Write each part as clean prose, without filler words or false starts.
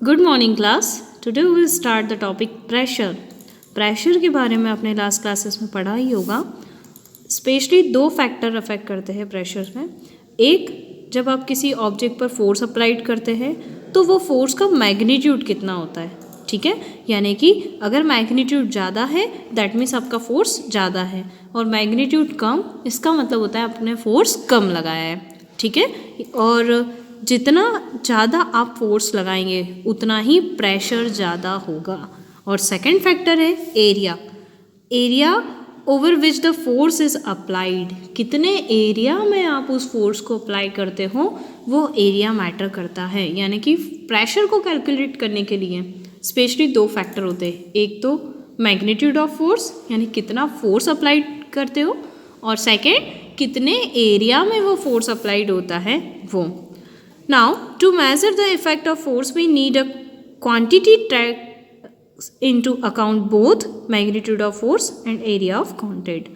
Good morning class. Today we will start the topic pressure. Pressure के बारे में आपने लास्ट क्लासेस में पढ़ा ही होगा। स्पेशली दो फैक्टर अफेक्ट करते हैं प्रेशर में। एक, जब आप किसी ऑब्जेक्ट पर फोर्स अप्लाइड करते हैं तो वो फोर्स का मैग्नीट्यूड कितना होता है, ठीक है। यानी कि अगर मैग्नीट्यूड ज़्यादा है दैट मीन्स आपका फोर्स ज़्यादा है, और मैग्नीट्यूड कम इसका मतलब होता है आपने फोर्स कम लगाया है, ठीक है। और जितना ज़्यादा आप फोर्स लगाएंगे उतना ही प्रेशर ज़्यादा होगा। और सेकंड फैक्टर है area. Area over which the force is applied, कितने एरिया में आप उस फोर्स को अप्लाई करते हो वो एरिया मैटर करता है। यानी कि प्रेशर को कैलकुलेट करने के लिए स्पेशली दो फैक्टर होते हैं। एक तो मैग्नीट्यूड ऑफ फोर्स यानी कितना फोर्स अप्लाइड करते हो, और सेकेंड कितने एरिया में वो फोर्स अप्लाइड होता है वो। Now, to measure the effect of force, we need a quantity takes into account both magnitude of force and area of contact.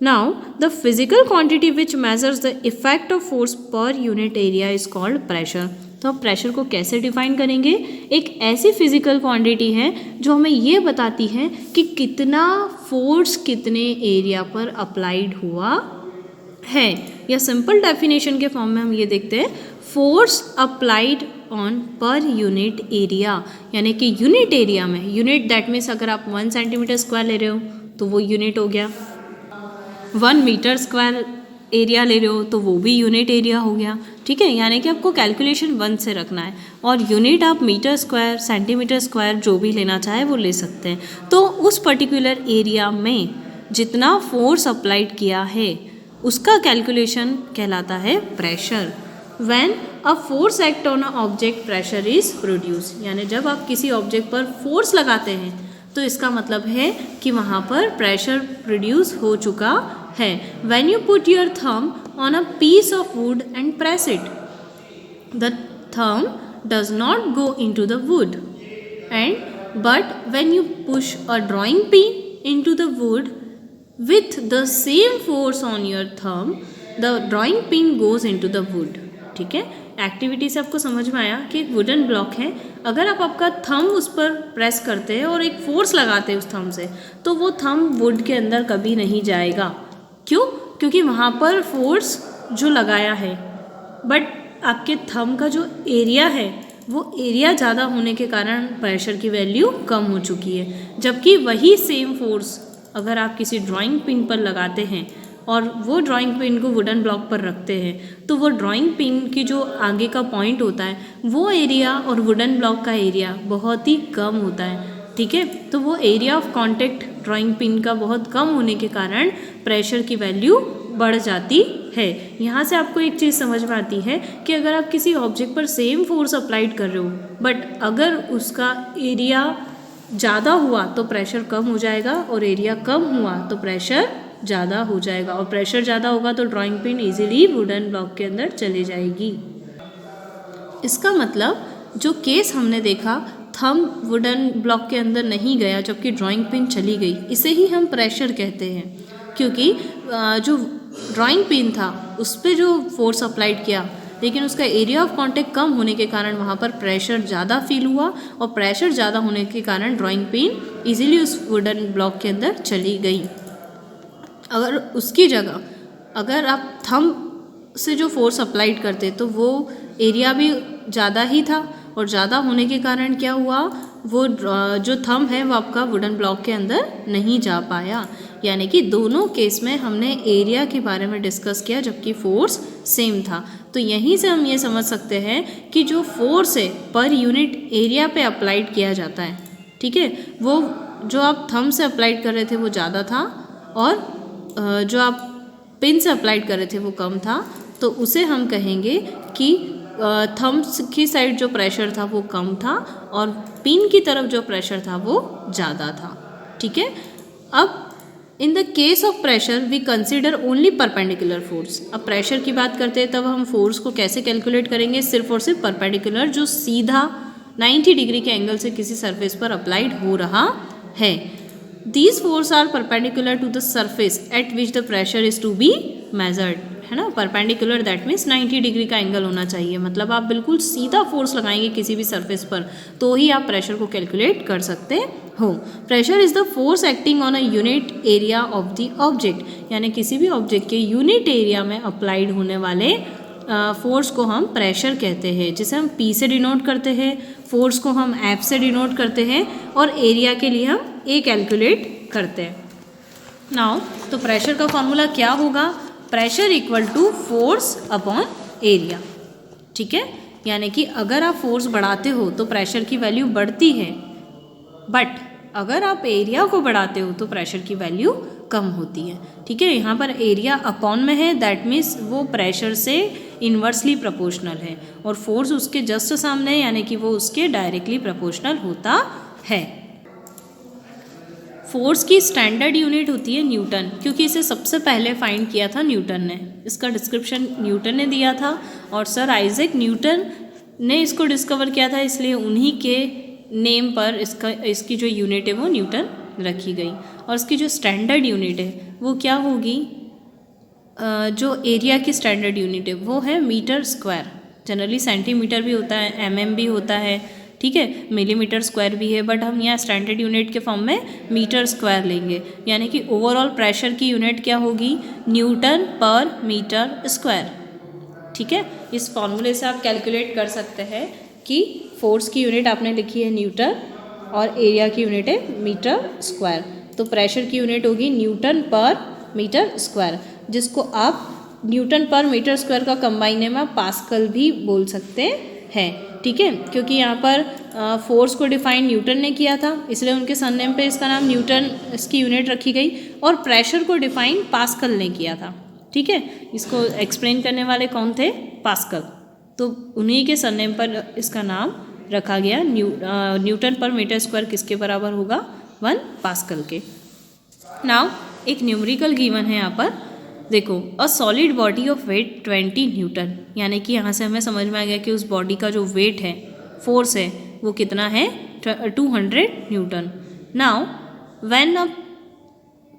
Now, the physical quantity which measures the effect of force per unit area is called pressure. तो अब pressure को कैसे define करेंगे? एक ऐसी physical quantity है जो हमें ये बताती है कि कितना फोर्स कितने एरिया पर अप्लाइड हुआ है। या सिंपल डेफिनेशन के फॉर्म में हम ये देखते हैं, force applied on per unit area. यानी कि यूनिट एरिया में, यूनिट दैट मीन्स अगर आप 1 सेंटीमीटर स्क्वायर ले रहे हो तो वो यूनिट हो गया, 1 मीटर स्क्वायर एरिया ले रहे हो तो वो भी यूनिट एरिया हो गया, ठीक है। यानी कि आपको कैलकुलेशन 1 से रखना है, और यूनिट आप मीटर स्क्वायर, सेंटीमीटर स्क्वायर जो भी लेना चाहे वो ले सकते हैं। तो उस पर्टिकुलर एरिया में जितना फोर्स अप्लाइड किया है उसका कैलकुलेशन कहलाता है pressure. When a force act on a object, pressure is produced। यानी जब आप किसी ऑब्जेक्ट पर फोर्स लगाते हैं तो इसका मतलब है कि वहाँ पर प्रेशर प्रोड्यूस हो चुका है। When you put your thumb on a piece of wood and press it, the thumb does not go into the wood, but when you push a drawing pin into the wood with the same force on your thumb, the drawing pin goes into the wood। ठीक है, activity से आपको समझ में आया कि एक wooden block है, अगर आप आपका थंब उस पर प्रेस करते हैं और एक फोर्स लगाते हैं उस थंब से तो वो थंब वुड के अंदर कभी नहीं जाएगा। क्यों? क्योंकि वहाँ पर फोर्स जो लगाया है, बट आपके थंब का जो एरिया है वो एरिया ज़्यादा होने के कारण प्रेशर की वैल्यू कम हो चुकी है। जबकि वही सेम फोर्स अगर आप किसी ड्राइंग पिन पर लगाते हैं और वो ड्राइंग पिन को वुडन ब्लॉक पर रखते हैं तो वो ड्राइंग पिन की जो आगे का पॉइंट होता है वो एरिया और वुडन ब्लॉक का एरिया बहुत ही कम होता है, ठीक है। तो वो area of contact drawing pin का बहुत कम होने के कारण प्रेशर की वैल्यू बढ़ जाती है। यहाँ से आपको एक चीज़ समझ में आती है कि अगर आप किसी ऑब्जेक्ट पर सेम फोर्स अप्लाइड कर रहे हो बट अगर उसका एरिया ज़्यादा हुआ तो प्रेशर कम हो जाएगा, और एरिया कम हुआ तो प्रेशर ज़्यादा हो जाएगा, और प्रेशर ज़्यादा होगा तो drawing pin easily wooden block के अंदर चली जाएगी। इसका मतलब जो केस हमने देखा, थंब वुडन ब्लॉक के अंदर नहीं गया जबकि ड्राइंग पिन चली गई, इसे ही हम प्रेशर कहते हैं। क्योंकि जो ड्राइंग पिन था उस पर जो फोर्स अप्लाइड किया लेकिन उसका एरिया ऑफ कांटेक्ट कम होने के कारण वहाँ पर प्रेशर ज़्यादा फील हुआ, और प्रेशर ज़्यादा होने के कारण ड्राइंग पिन इजीली उस वुडन ब्लॉक के अंदर चली गई। अगर उसकी जगह अगर आप थंब से जो फोर्स अप्लाइड करते तो वो एरिया भी ज़्यादा ही था, और ज़्यादा होने के कारण क्या हुआ, वो जो थंब है वो आपका वुडन ब्लॉक के अंदर नहीं जा पाया। यानी कि दोनों केस में हमने एरिया के बारे में डिस्कस किया जबकि फोर्स सेम था। तो यहीं से हम ये समझ सकते हैं कि जो फोर्स है पर यूनिट एरिया पे अप्लाइड किया जाता है, ठीक है, वो जो आप थंब से अप्लाइड कर रहे थे वो ज़्यादा था, और जो आप पिन से अप्लाइड कर रहे थे वो कम था। तो उसे हम कहेंगे कि थंब की साइड जो प्रेशर था वो कम था और पिन की तरफ जो प्रेशर था वो ज़्यादा था, ठीक है। अब in the case of pressure we consider only perpendicular force. अब प्रेशर की बात करते हैं तब हम फोर्स को कैसे कैलकुलेट करेंगे, सिर्फ और सिर्फ परपेंडिकुलर, जो सीधा 90 डिग्री के एंगल से किसी सरफेस पर अप्लाइड हो रहा है। These forces are perpendicular to the surface at which the pressure is to be measured। है ना, परपेंडिकुलर दैट मीन्स 90 डिग्री का एंगल होना चाहिए, मतलब आप बिल्कुल सीधा फोर्स लगाएंगे किसी भी सरफेस पर तो ही आप प्रेशर को कैलकुलेट कर सकते हो। Pressure is the force acting on a unit area of the object, यानी किसी भी ऑब्जेक्ट के यूनिट एरिया में अप्लाइड होने वाले फोर्स को हम प्रेशर कहते हैं, जिसे हम P से डिनोट करते हैं, फोर्स को हम F से डिनोट करते हैं और एरिया के लिए हम A कैलकुलेट करते हैं। नाउ तो प्रेशर का फॉर्मूला क्या होगा, pressure equal to force upon area. ठीक है, यानी कि अगर आप फोर्स बढ़ाते हो तो प्रेशर की वैल्यू बढ़ती है, बट अगर आप एरिया को बढ़ाते हो तो प्रेशर की वैल्यू कम होती है। ठीक है, यहाँ पर एरिया अपॉन में है, दैट मीन्स वो प्रेशर से इन्वर्सली प्रोपोर्शनल है और फोर्स उसके जस्ट सामने है, यानी कि वो उसके डायरेक्टली प्रोपोर्शनल होता है। फोर्स की स्टैंडर्ड यूनिट होती है न्यूटन, क्योंकि इसे सबसे पहले फाइंड किया था न्यूटन ने, इसका डिस्क्रिप्शन न्यूटन ने दिया था और सर आइजैक न्यूटन ने इसको डिस्कवर किया था, इसलिए उन्हीं के नेम पर इसकी जो यूनिट है वो न्यूटन रखी गई। और इसकी जो स्टैंडर्ड यूनिट है वो क्या होगी, जो एरिया की स्टैंडर्ड यूनिट है वो है मीटर स्क्वायर। जनरली सेंटीमीटर भी होता है, mm भी होता है, ठीक है, मिलीमीटर स्क्वायर भी है, बट हम यहाँ स्टैंडर्ड यूनिट के फॉर्म में मीटर स्क्वायर लेंगे, यानी कि ओवरऑल प्रेशर की यूनिट क्या होगी, न्यूटन पर मीटर स्क्वायर। ठीक है, इस फॉर्मूले से आप कैलकुलेट कर सकते हैं कि फोर्स की यूनिट आपने लिखी है न्यूटन और एरिया की यूनिट है मीटर स्क्वायर, तो प्रेशर की यूनिट होगी न्यूटन पर मीटर स्क्वायर, जिसको आप न्यूटन पर मीटर स्क्वायर का कंबाइन में पास्कल भी बोल सकते हैं। ठीक है, क्योंकि यहाँ पर फोर्स को डिफाइन न्यूटन ने किया था, इसलिए उनके सरनेम पे इसका नाम न्यूटन इसकी यूनिट रखी गई, और प्रेशर को डिफाइन पास्कल ने किया था। ठीक है, इसको एक्सप्लेन करने वाले कौन थे, पास्कल, तो उन्हीं के सरनेम पर इसका नाम रखा गया। न्यूटन पर मीटर स्क्वायर किसके बराबर होगा, 1 पास्कल के। नाउ एक न्यूमेरिकल गिवन है यहाँ पर, देखो, a solid body of weight 20 newton, यानी कि यहाँ से हमें समझ में आ गया कि उस बॉडी का जो वेट है, फोर्स है, वो कितना है, 200 newton. Now when a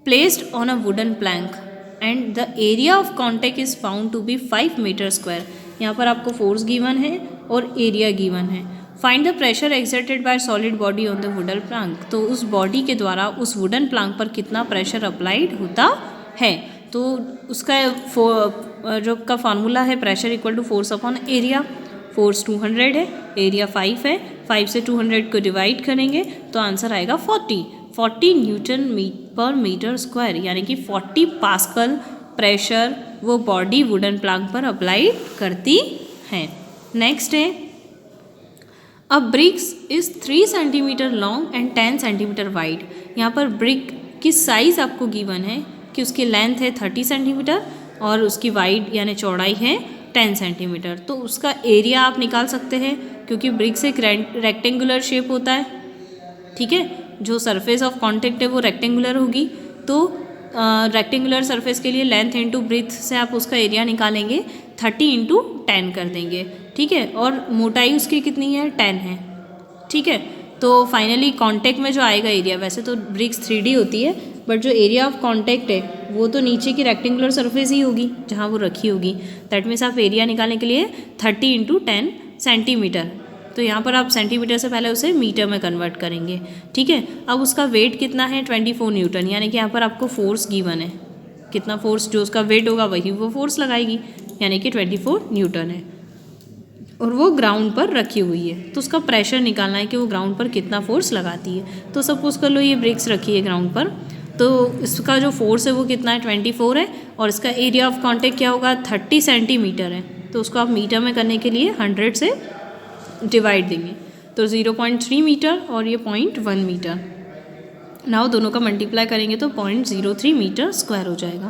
placed on a wooden plank and the area of contact is found to be 5 metre square, यहाँ पर आपको फोर्स गिवन है और एरिया गिवन है। Find the pressure exerted by solid body on the wooden plank, तो उस body के द्वारा उस वुडन प्लैंक पर कितना प्रेशर अप्लाइड होता है, तो उसका जो का फार्मूला है pressure equal to force upon area. Force 200 है, एरिया 5 है, 5 से 200 को डिवाइड करेंगे तो आंसर आएगा 40 न्यूटन पर मीटर स्क्वायर, यानी कि 40 पास्कल प्रेशर वो बॉडी वुडन प्लैंक पर अप्लाई करती है। नेक्स्ट है, a bricks is 3 centimetre long and 10 centimetre wide, यहाँ पर ब्रिक की साइज़ आपको गिवन है कि उसकी लेंथ है 30 सेंटीमीटर और उसकी वाइड यानी चौड़ाई है 10 सेंटीमीटर, तो उसका एरिया आप निकाल सकते हैं, क्योंकि ब्रिक्स एक रेक्टेंगुलर शेप होता है। ठीक है, जो सरफेस ऑफ कॉन्टेक्ट है वो रेक्टेंगुलर होगी, तो रेक्टेंगुलर सरफेस के लिए लेंथ इंटू ब्रेथ से आप उसका एरिया निकालेंगे, 30 इंटू 10 कर देंगे। ठीक है, और मोटाई उसकी कितनी है, 10 है। ठीक है, तो फाइनली कॉन्टेक्ट में जो आएगा एरिया, वैसे तो ब्रिक्स 3D होती है, बट जो एरिया ऑफ कॉन्टेक्ट है वो तो नीचे की रेक्टेंगुलर सरफेस ही होगी जहाँ वो रखी होगी, दैट मीन्स आप एरिया निकालने के लिए 30 इंटू 10 सेंटीमीटर, तो यहाँ पर आप सेंटीमीटर से पहले उसे मीटर में कन्वर्ट करेंगे। ठीक है, अब उसका वेट कितना है, 24 न्यूटन, यानी कि यहाँ पर आपको फोर्स गिवन है, कितना फोर्स जो उसका वेट होगा वही वो फोर्स लगाएगी, यानी कि 24 न्यूटन है, और वो ग्राउंड पर रखी हुई है, तो उसका प्रेशर निकालना है कि वो ग्राउंड पर कितना फोर्स लगाती है। तो सपोज कर लो ये ब्रिक्स रखी है ग्राउंड पर, तो इसका जो फोर्स है वो कितना है, 24 है, और इसका एरिया ऑफ कॉन्टेक्ट क्या होगा, 30 सेंटीमीटर है, तो उसको आप मीटर में करने के लिए 100 से डिवाइड देंगे, तो 0.3 मीटर और ये 0.1 मीटर। नाउ दोनों का मल्टीप्लाई करेंगे तो 0.03 मीटर स्क्वायर हो जाएगा।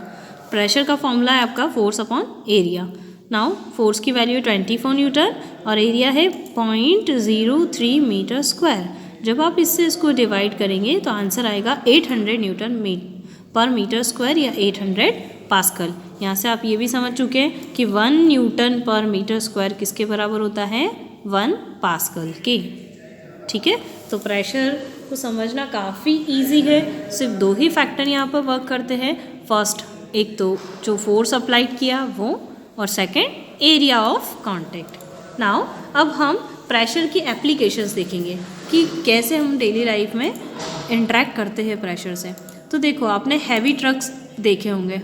प्रेशर का फॉर्मूला है आपका force upon area. Now force की वैल्यू है 24 न्यूटन और एरिया है 0.03 मीटर स्क्वायर। जब आप इससे इसको डिवाइड करेंगे तो आंसर आएगा 800 न्यूटन पर मीटर स्क्वायर या 800 पास्कल। यहाँ से आप ये भी समझ चुके हैं कि 1 न्यूटन पर मीटर स्क्वायर किसके बराबर होता है, 1 पास्कल के। ठीक है, तो प्रेशर को समझना काफ़ी इजी है, सिर्फ 2 ही फैक्टर यहाँ पर वर्क करते हैं। फर्स्ट एक तो जो फोर्स अप्लाइड किया वो, और second area of contact. Now अब हम प्रेशर की एप्लीकेशंस देखेंगे कि कैसे हम डेली लाइफ में इंटरेक्ट करते हैं प्रेशर से। तो देखो, आपने हैवी ट्रक्स देखे होंगे,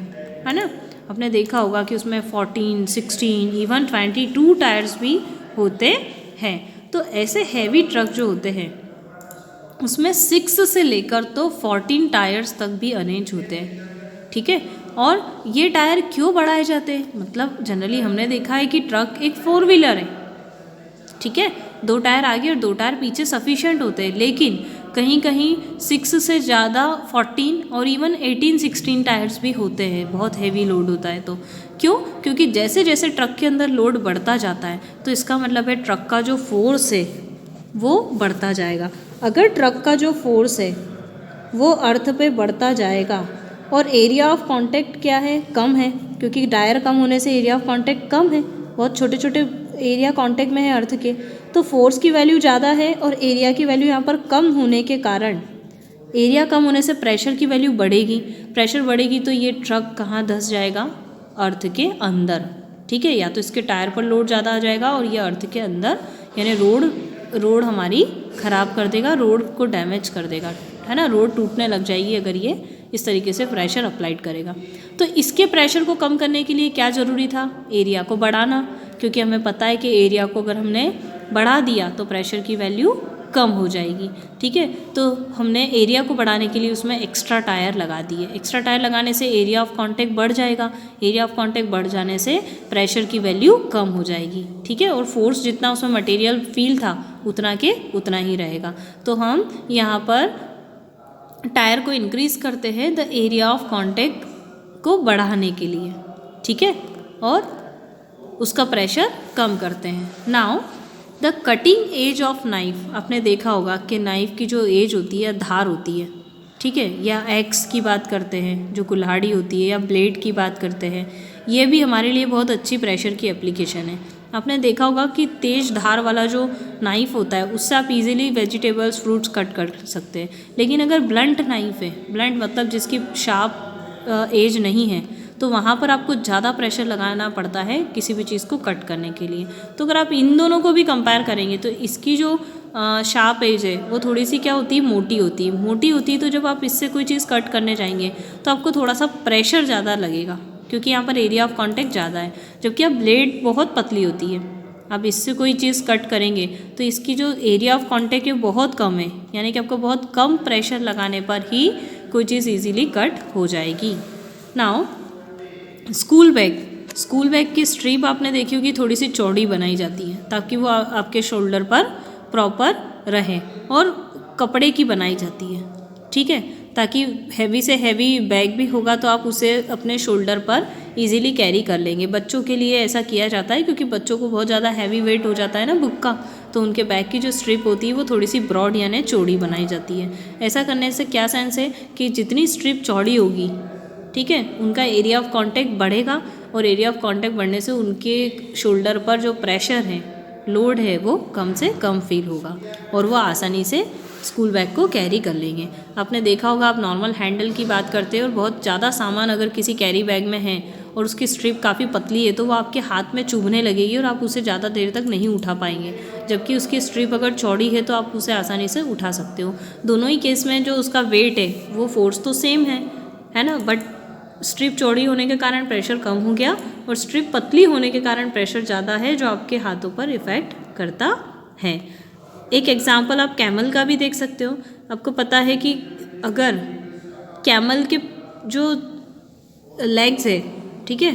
है ना। आपने देखा होगा कि उसमें 14, 16, इवन 22 टायर्स भी होते हैं। तो ऐसे हैवी ट्रक जो होते हैं उसमें 6 से लेकर तो 14 टायर्स तक भी अरेंज होते हैं, ठीक है। और ये टायर क्यों बढ़ाए जाते हैं? मतलब जनरली हमने देखा है कि ट्रक एक 4 व्हीलर है, ठीक है, 2 टायर आगे और 2 टायर पीछे सफिशेंट होते हैं, लेकिन कहीं कहीं 6 से ज़्यादा 14 और इवन 18, 16 टायर्स भी होते हैं, बहुत हैवी लोड होता है। तो क्यों? क्योंकि जैसे जैसे ट्रक के अंदर लोड बढ़ता जाता है तो इसका मतलब है ट्रक का जो फोर्स है वो बढ़ता जाएगा। अगर ट्रक का जो फोर्स है वो अर्थ पे बढ़ता जाएगा और एरिया ऑफ कांटेक्ट क्या है? कम है, क्योंकि टायर कम होने से एरिया ऑफ कांटेक्ट कम है, बहुत छोटे छोटे एरिया कांटेक्ट में है अर्थ के। तो फोर्स की वैल्यू ज़्यादा है और एरिया की वैल्यू यहाँ पर कम होने के कारण, एरिया कम होने से प्रेशर की वैल्यू बढ़ेगी। प्रेशर बढ़ेगी तो ये ट्रक कहाँ धंस जाएगा? अर्थ के अंदर, ठीक है। या तो इसके टायर पर लोड ज़्यादा आ जाएगा और ये अर्थ के अंदर, यानी रोड हमारी ख़राब कर देगा, रोड को डैमेज कर देगा, है ना। रोड टूटने लग जाएगी अगर ये इस तरीके से प्रेशर अप्लाइड करेगा। तो इसके प्रेशर को कम करने के लिए क्या ज़रूरी था? एरिया को बढ़ाना, क्योंकि हमें पता है कि एरिया को अगर हमने बढ़ा दिया तो प्रेशर की वैल्यू कम हो जाएगी, ठीक है। तो हमने एरिया को बढ़ाने के लिए उसमें एक्स्ट्रा टायर लगा दिए। एक्स्ट्रा टायर लगाने से एरिया ऑफ कांटेक्ट बढ़ जाएगा, एरिया ऑफ कांटेक्ट बढ़ जाने से प्रेशर की वैल्यू कम हो जाएगी, ठीक है। और फोर्स जितना उसमें मटेरियल फील था उतना के उतना ही रहेगा। तो हम यहाँ पर टायर को इंक्रीज़ करते हैं द एरिया ऑफ कांटेक्ट को बढ़ाने के लिए, ठीक है, और उसका प्रेशर कम करते हैं। Now the cutting edge of knife, आपने देखा होगा कि नाइफ की जो एज होती है, धार होती है, ठीक है, या एक्स की बात करते हैं जो कुल्हाड़ी होती है, या ब्लेड की बात करते हैं, ये भी हमारे लिए बहुत अच्छी प्रेशर की एप्लीकेशन है। आपने देखा होगा कि तेज धार वाला जो नाइफ होता है उससे आप इजीली वेजिटेबल्स, फ्रूट्स कट कर सकते हैं। लेकिन अगर ब्लंट नाइफ है, ब्लंट मतलब जिसकी शार्प एज नहीं है, तो वहाँ पर आपको ज़्यादा प्रेशर लगाना पड़ता है किसी भी चीज़ को कट करने के लिए। तो अगर आप इन दोनों को भी कंपेयर करेंगे तो इसकी जो शार्प एज है वो थोड़ी सी क्या होती है? मोटी होती है। मोटी होती है तो जब आप इससे कोई चीज़ कट करने जाएंगे तो आपको थोड़ा सा प्रेशर ज़्यादा लगेगा, क्योंकि यहाँ पर एरिया ऑफ कांटेक्ट ज़्यादा है। जबकि अब ब्लेड बहुत पतली होती है, आप इससे कोई चीज़ कट करेंगे तो इसकी जो एरिया ऑफ कांटेक्ट है बहुत कम है, यानी कि आपको बहुत कम प्रेशर लगाने पर ही कोई चीज़ इजीली कट हो जाएगी। नाउ स्कूल बैग की स्ट्रिप आपने देखी होगी, थोड़ी सी चौड़ी बनाई जाती है ताकि वो आपके शोल्डर पर प्रॉपर रहे, और कपड़े की बनाई जाती है, ठीक है, ताकि हैवी से हैवी बैग भी होगा तो आप उसे अपने शोल्डर पर इजीली कैरी कर लेंगे। बच्चों के लिए ऐसा किया जाता है क्योंकि बच्चों को बहुत ज़्यादा हैवी वेट हो जाता है ना बुक का, तो उनके बैग की जो स्ट्रिप होती है वो थोड़ी सी ब्रॉड यानी चौड़ी बनाई जाती है। ऐसा करने से क्या सेंस है कि जितनी स्ट्रिप चौड़ी होगी, ठीक है, उनका एरिया ऑफ कांटेक्ट बढ़ेगा, और एरिया ऑफ कांटेक्ट बढ़ने से उनके शोल्डर पर जो प्रेशर है, लोड है, वो कम से कम फील होगा और वो आसानी से स्कूल बैग को कैरी कर लेंगे। आपने देखा होगा, आप नॉर्मल हैंडल की बात करते हैं और बहुत ज़्यादा सामान अगर किसी कैरी बैग में है और उसकी स्ट्रिप काफ़ी पतली है तो वो आपके हाथ में चुभने लगेगी और आप उसे ज़्यादा देर तक नहीं उठा पाएंगे। जबकि उसकी स्ट्रिप अगर चौड़ी है तो आप उसे आसानी से उठा सकते हो। दोनों ही केस में जो उसका वेट है वो फोर्स तो सेम है ना, बट स्ट्रिप चौड़ी होने के कारण प्रेशर कम हो गया और स्ट्रिप पतली होने के कारण प्रेशर ज़्यादा है जो आपके हाथों पर इफ़ेक्ट करता है। एक एग्जांपल आप कैमल का भी देख सकते हो। आपको पता है कि अगर कैमल के जो लेग्स है, ठीक है,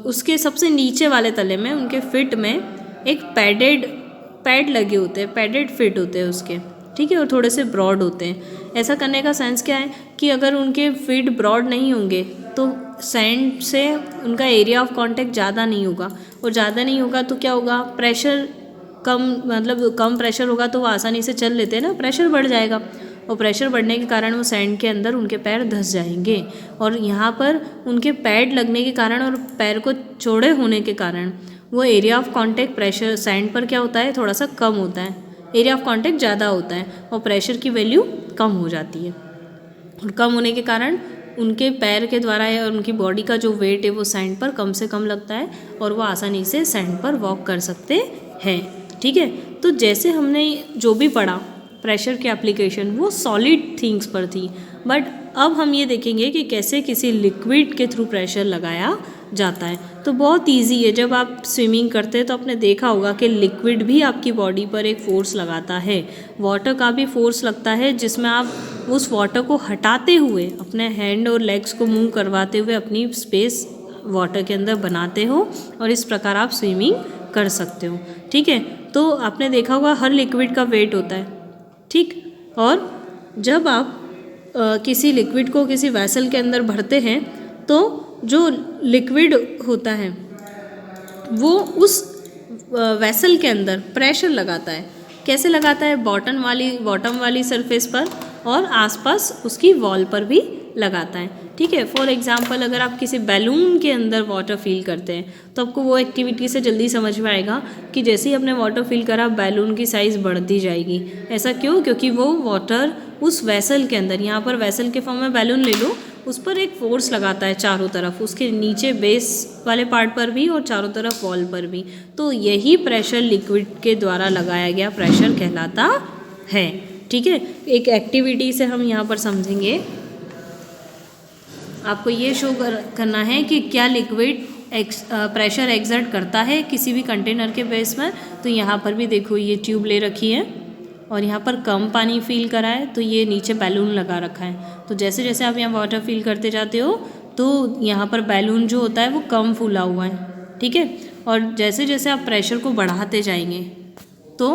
उसके सबसे नीचे वाले तले में, उनके फिट में एक पैड लगे होते हैं, पैडेड फिट होते हैं उसके, ठीक है, और थोड़े से ब्रॉड होते हैं। ऐसा करने का सेंस क्या है कि अगर उनके फिट ब्रॉड नहीं होंगे तो सैंड से उनका एरिया ऑफ कांटेक्ट ज़्यादा नहीं होगा, और ज़्यादा नहीं होगा तो क्या होगा? प्रेशर कम, मतलब कम प्रेशर होगा तो वो आसानी से चल लेते हैं ना, प्रेशर बढ़ जाएगा, और प्रेशर बढ़ने के कारण वो सैंड के अंदर उनके पैर धंस जाएंगे। और यहाँ पर उनके पैड लगने के कारण और पैर को चौड़े होने के कारण वो area of contact pressure sand पर क्या होता है? थोड़ा सा कम होता है, एरिया ऑफ कांटेक्ट ज़्यादा होता है और प्रेशर की वैल्यू कम हो जाती है। और कम होने के कारण उनके पैर के द्वारा या उनकी बॉडी का जो वेट है वो सैंड पर कम से कम लगता है और वो आसानी से सैंड पर वॉक कर सकते हैं। ठीक है, तो जैसे हमने जो भी पढ़ा प्रेशर की एप्लीकेशन वो सॉलिड थिंग्स पर थी, बट अब हम ये देखेंगे कि कैसे किसी लिक्विड के थ्रू प्रेशर लगाया जाता है। तो बहुत इजी है, जब आप स्विमिंग करते हैं तो आपने देखा होगा कि लिक्विड भी आपकी बॉडी पर एक फोर्स लगाता है, वाटर का भी फोर्स लगता है, जिसमें आप उस वाटर को हटाते हुए अपने हैंड और लेग्स को मूव करवाते हुए अपनी स्पेस वाटर के अंदर बनाते हो और इस प्रकार आप स्विमिंग कर सकते हो। ठीक है, तो आपने देखा होगा हर लिक्विड का वेट होता है। ठीक, और जब आप किसी लिक्विड को किसी वेसल के अंदर भरते हैं तो जो लिक्विड होता है वो उस वेसल के अंदर प्रेशर लगाता है। कैसे लगाता है? बॉटम वाली सरफेस पर और आसपास उसकी वॉल पर भी लगाता है। ठीक है, फॉर एग्जांपल अगर आप किसी बैलून के अंदर वाटर फिल करते हैं तो आपको वो एक्टिविटी से जल्दी समझ में आएगा कि जैसे ही आपने वाटर फिल करा बैलून की साइज़ बढ़ती जाएगी। ऐसा क्यों? क्योंकि वो वाटर उस वेसल के अंदर, यहाँ पर वेसल के फॉर्म में बैलून ले लो, उस पर एक फोर्स लगाता है चारों तरफ, उसके नीचे बेस वाले पार्ट पर भी और चारों तरफ वॉल पर भी। तो यही प्रेशर लिक्विड के द्वारा लगाया गया प्रेशर कहलाता है। ठीक है, एक एक्टिविटी से हम यहाँ पर समझेंगे। आपको ये शो करना है कि क्या लिक्विड प्रेशर एक्सर्ट करता है किसी भी कंटेनर के बेस में। तो यहाँ पर भी देखो ये ट्यूब ले रखी है और यहाँ पर कम पानी फिल करा है तो ये नीचे बैलून लगा रखा है। तो जैसे जैसे आप यहाँ वाटर फिल करते जाते हो तो यहाँ पर बैलून जो होता है वो कम फूला हुआ है। ठीक है, और जैसे जैसे आप प्रेशर को बढ़ाते जाएंगे तो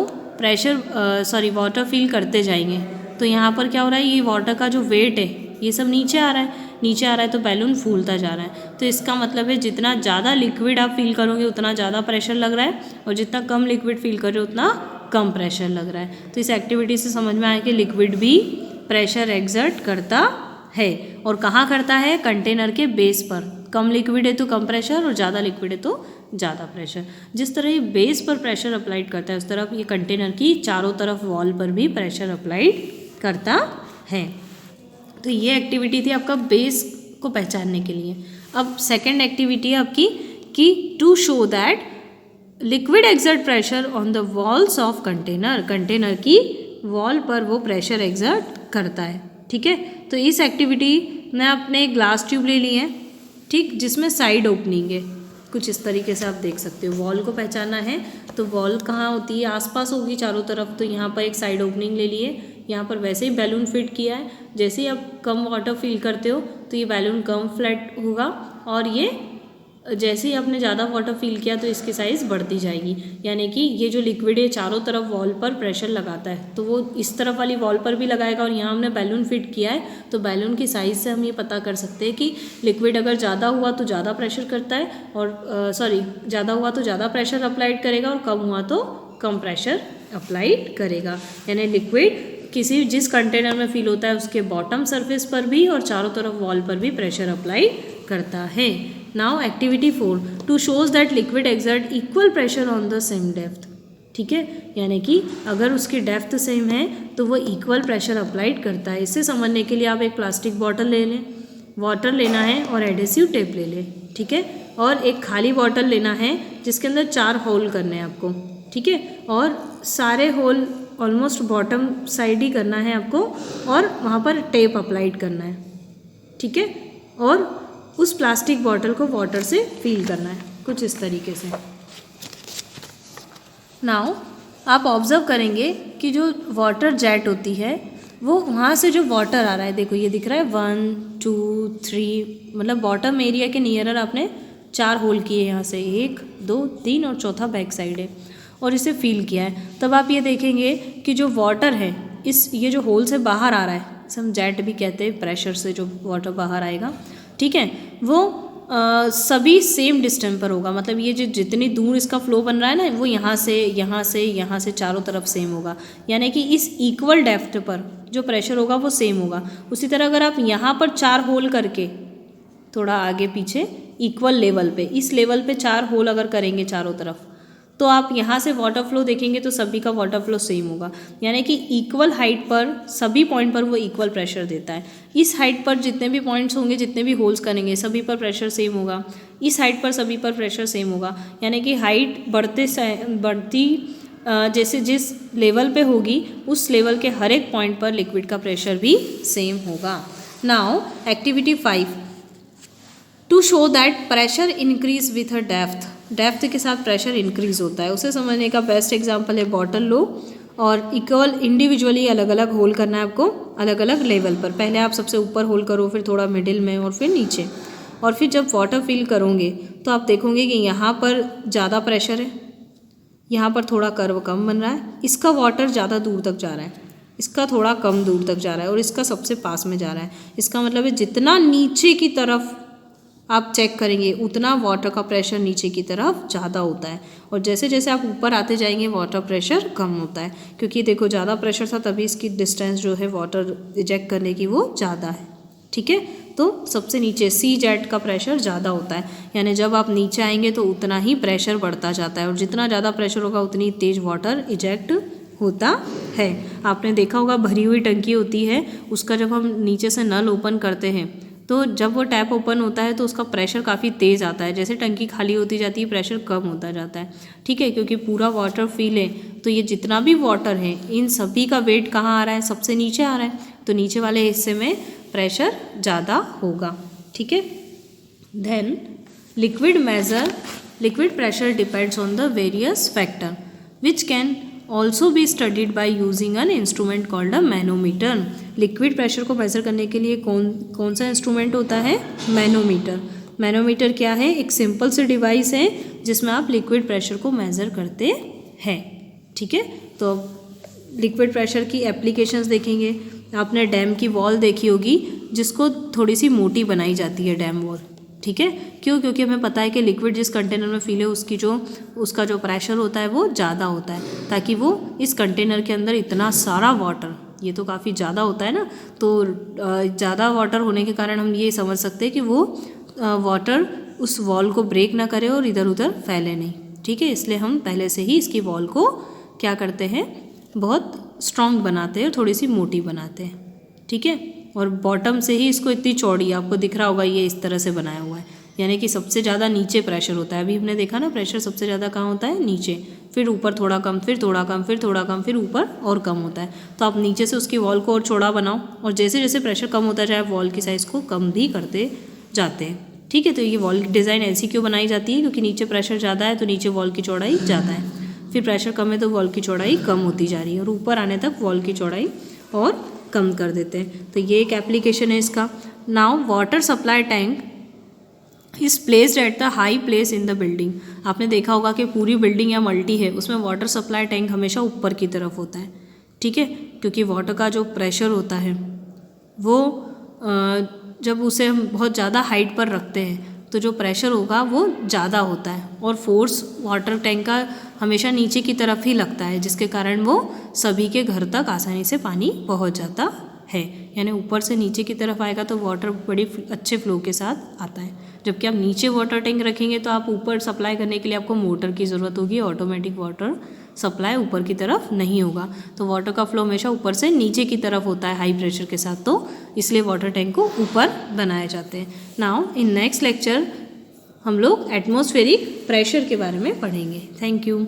वाटर फिल करते जाएंगे तो यहाँ पर क्या हो रहा है, ये वाटर का जो वेट है ये सब नीचे आ रहा है तो बैलून फूलता जा रहा है। तो इसका मतलब है जितना ज़्यादा लिक्विड आप फिल करोगे उतना ज़्यादा प्रेशर लग रहा है और जितना कम लिक्विड फिल कर रहे हो उतना कम प्रेशर लग रहा है। तो इस एक्टिविटी से समझ में आया कि लिक्विड भी प्रेशर एक्सर्ट करता है। और कहाँ करता है? कंटेनर के बेस पर। कम लिक्विड है तो कम प्रेशर और ज़्यादा लिक्विड है तो ज़्यादा प्रेशर। जिस तरह ये बेस पर प्रेशर अप्लाइड करता है उस तरह ये कंटेनर की चारों तरफ वॉल पर भी प्रेशर अप्लाइड करता है। तो ये एक्टिविटी थी आपका बेस को पहचानने के लिए। अब सेकेंड एक्टिविटी है आपकी कि to show that liquid exert pressure on the walls of container. Container की वॉल पर वो प्रेशर एक्सर्ट करता है। ठीक है, तो इस एक्टिविटी में आपने एक ग्लास ट्यूब ले ली है, ठीक, जिसमें साइड ओपनिंग है। कुछ इस तरीके से आप देख सकते हो। वॉल को पहचाना है तो वॉल कहाँ होती है? आसपास होगी चारों तरफ। तो यहाँ पर एक साइड ओपनिंग ले लिए, यहाँ पर वैसे ही बैलून फिट किया है। जैसे ही आप कम वाटर फिल करते हो तो ये बैलून कम फ्लैट होगा और ये जैसे ही आपने ज़्यादा वाटर फिल किया तो इसकी साइज़ बढ़ती जाएगी। यानी कि ये जो लिक्विड है चारों तरफ वॉल पर प्रेशर लगाता है तो वो इस तरफ वाली वॉल पर भी लगाएगा और यहाँ हमने बैलून फिट किया है तो बैलून की साइज़ से हम ये पता कर सकते हैं कि लिक्विड अगर ज़्यादा हुआ तो ज़्यादा प्रेशर करता है और ज़्यादा हुआ तो ज़्यादा प्रेशर अप्लाइड करेगा और कम हुआ तो कम प्रेशर अप्लाइड करेगा। यानी लिक्विड जिस कंटेनर में फिल होता है उसके बॉटम सरफेस पर भी और चारों तरफ वॉल पर भी प्रेशर अप्लाई करता है। Now activity 4 to shows that liquid exert equal pressure on the same depth. ठीक है, यानी कि अगर उसकी डेप्थ सेम है तो वो इक्वल प्रेशर अप्लाइड करता है। इसे समझने के लिए आप एक प्लास्टिक बॉटल ले लें, वाटर लेना है और एडेसिव टेप ले लें। ठीक है, और एक खाली बॉटल लेना है जिसके अंदर 4 होल करने हैं आपको। ठीक है, और सारे होल ऑलमोस्ट बॉटम साइड ही करना है आपको और वहाँ पर टेप अप्लाइड करना है। ठीक है, और उस प्लास्टिक बॉटल को वाटर से फिल करना है कुछ इस तरीके से। नाउ आप ऑब्जर्व करेंगे कि जो वाटर जेट होती है वो वहाँ से जो वाटर आ रहा है, देखो ये दिख रहा है 1 2 3, मतलब बॉटम एरिया के नियरर आपने 4 होल किए, यहाँ से 1 2 3 और चौथा बैक साइड है और इसे फील किया है। तब आप ये देखेंगे कि जो वाटर है ये जो होल से बाहर आ रहा है, इसे हम जेट भी कहते हैं, प्रेशर से जो वाटर बाहर आएगा। ठीक है, वो सभी सेम डिस्टेंस पर होगा। मतलब ये जो जितनी दूर इसका फ्लो बन रहा है ना वो यहाँ से चारों तरफ सेम होगा। यानी कि इस इक्वल डेप्थ पर जो प्रेशर होगा वो सेम होगा। उसी तरह अगर आप यहाँ पर 4 होल करके थोड़ा आगे पीछे इक्वल लेवल पे, इस लेवल पे 4 होल अगर करेंगे चारों तरफ तो आप यहाँ से वाटर फ्लो देखेंगे तो सभी का वाटर फ्लो सेम होगा, यानी कि इक्वल हाइट पर सभी पॉइंट पर वो इक्वल प्रेशर देता है। इस हाइट पर जितने भी पॉइंट्स होंगे, जितने भी होल्स करेंगे, सभी पर प्रेशर सेम होगा। इस हाइट पर सभी पर प्रेशर सेम होगा, यानी कि हाइट बढ़ती जैसे जिस लेवल पे होगी उस लेवल के हर एक पॉइंट पर लिक्विड का प्रेशर भी सेम होगा। Now activity 5, to show that pressure increase with a depth के साथ प्रेशर इंक्रीज होता है, उसे समझने का बेस्ट एग्जांपल है बॉटल लो। और इक्वल इंडिविजुअली अलग अलग होल करना है आपको अलग अलग लेवल पर। पहले आप सबसे ऊपर होल करो, फिर थोड़ा मिडिल में और फिर नीचे, और फिर जब वाटर फिल करोगे तो आप देखोगे कि यहाँ पर ज़्यादा प्रेशर है, यहाँ पर थोड़ा कर्व कम बन रहा है, इसका वाटर ज़्यादा दूर तक जा रहा है, इसका थोड़ा कम दूर तक जा रहा है और इसका सबसे पास में जा रहा है। इसका मतलब है जितना नीचे की तरफ आप चेक करेंगे उतना वाटर का प्रेशर नीचे की तरफ ज़्यादा होता है, और जैसे जैसे आप ऊपर आते जाएंगे वाटर प्रेशर कम होता है, क्योंकि देखो ज़्यादा प्रेशर था तभी इसकी डिस्टेंस जो है वाटर इजेक्ट करने की वो ज़्यादा है। ठीक है, तो सबसे नीचे सी जेट का प्रेशर ज़्यादा होता है, यानी जब आप नीचे आएंगे तो उतना ही प्रेशर बढ़ता जाता है, और जितना ज़्यादा प्रेशर होगा उतनी तेज़ वाटर इजेक्ट होता है। आपने देखा होगा भरी हुई टंकी होती है, उसका जब हम नीचे से नल ओपन करते हैं तो जब वो टैप ओपन होता है तो उसका प्रेशर काफ़ी तेज़ आता है, जैसे टंकी खाली होती जाती है प्रेशर कम होता जाता है। ठीक है, क्योंकि पूरा वाटर फिल है, तो ये जितना भी वाटर है इन सभी का वेट कहाँ आ रहा है, सबसे नीचे आ रहा है, तो नीचे वाले हिस्से में प्रेशर ज़्यादा होगा। ठीक है, then liquid pressure depends on the various factor which can also be studied by using an instrument called a manometer. Liquid pressure को मेज़र करने के लिए कौन सा इंस्ट्रूमेंट होता है, मैनोमीटर। मैनोमीटर क्या है, एक सिंपल से डिवाइस है जिसमें आप लिक्विड प्रेशर को मेज़र करते हैं। ठीक है, तो लिक्विड प्रेशर की एप्लीकेशंस देखेंगे। आपने डैम की वॉल देखी होगी जिसको थोड़ी सी मोटी बनाई जाती है डैम वॉल। ठीक है, क्यों, क्योंकि हमें पता है कि लिक्विड जिस कंटेनर में फिल है उसका जो प्रेशर होता है वो ज़्यादा होता है, ताकि वो इस कंटेनर के अंदर इतना सारा वाटर, ये तो काफ़ी ज़्यादा होता है ना, तो ज़्यादा वाटर होने के कारण हम ये समझ सकते हैं कि वो वाटर उस वॉल को ब्रेक ना करे और इधर उधर फैले नहीं। ठीक है, इसलिए हम पहले से ही इसकी वॉल को क्या करते हैं, बहुत स्ट्रॉन्ग बनाते हैं, थोड़ी सी मोटी बनाते हैं। ठीक है, और बॉटम से ही इसको इतनी चौड़ी, आपको दिख रहा होगा ये इस तरह से बनाया हुआ है, यानी कि सबसे ज़्यादा नीचे प्रेशर होता है। अभी हमने देखा ना प्रेशर सबसे ज़्यादा कहाँ होता है, नीचे, फिर ऊपर थोड़ा कम, फिर थोड़ा कम, फिर थोड़ा कम, फिर ऊपर और कम होता है। तो आप नीचे से उसकी वॉल को और चौड़ा बनाओ, और जैसे जैसे प्रेशर कम होता जाए आप वॉल की साइज़ को कम भी करते जाते हैं। ठीक है, तो ये वॉल डिज़ाइन ऐसी क्यों बनाई जाती है, क्योंकि नीचे प्रेशर ज़्यादा है तो नीचे वॉल की चौड़ाई ज़्यादा है, फिर प्रेशर कम है तो वॉल की चौड़ाई कम होती जा रही है, और ऊपर आने तक वॉल की चौड़ाई और कम कर देते हैं। तो ये एक एप्लीकेशन है इसका। Now water supply tank is placed at the high place in the building. आपने देखा होगा कि पूरी बिल्डिंग या मल्टी है उसमें वाटर सप्लाई टैंक हमेशा ऊपर की तरफ होता है। ठीक है, क्योंकि वाटर का जो प्रेशर होता है वो जब उसे हम बहुत ज़्यादा हाइट पर रखते हैं तो जो प्रेशर होगा वो ज़्यादा होता है, और फोर्स वाटर टैंक का हमेशा नीचे की तरफ ही लगता है, जिसके कारण वो सभी के घर तक आसानी से पानी पहुंच जाता है। यानी ऊपर से नीचे की तरफ आएगा तो वाटर बड़ी अच्छे फ्लो के साथ आता है, जबकि आप नीचे वाटर टैंक रखेंगे तो आप ऊपर सप्लाई करने के लिए आपको मोटर की ज़रूरत होगी, ऑटोमेटिक वाटर सप्लाई ऊपर की तरफ नहीं होगा। तो वाटर का फ्लो हमेशा ऊपर से नीचे की तरफ होता है हाई प्रेशर के साथ, तो इसलिए वाटर टैंक को ऊपर बनाए जाते हैं। नाउ इन नेक्स्ट लेक्चर हम लोग एटमॉस्फेरिक प्रेशर के बारे में पढ़ेंगे। Thank you.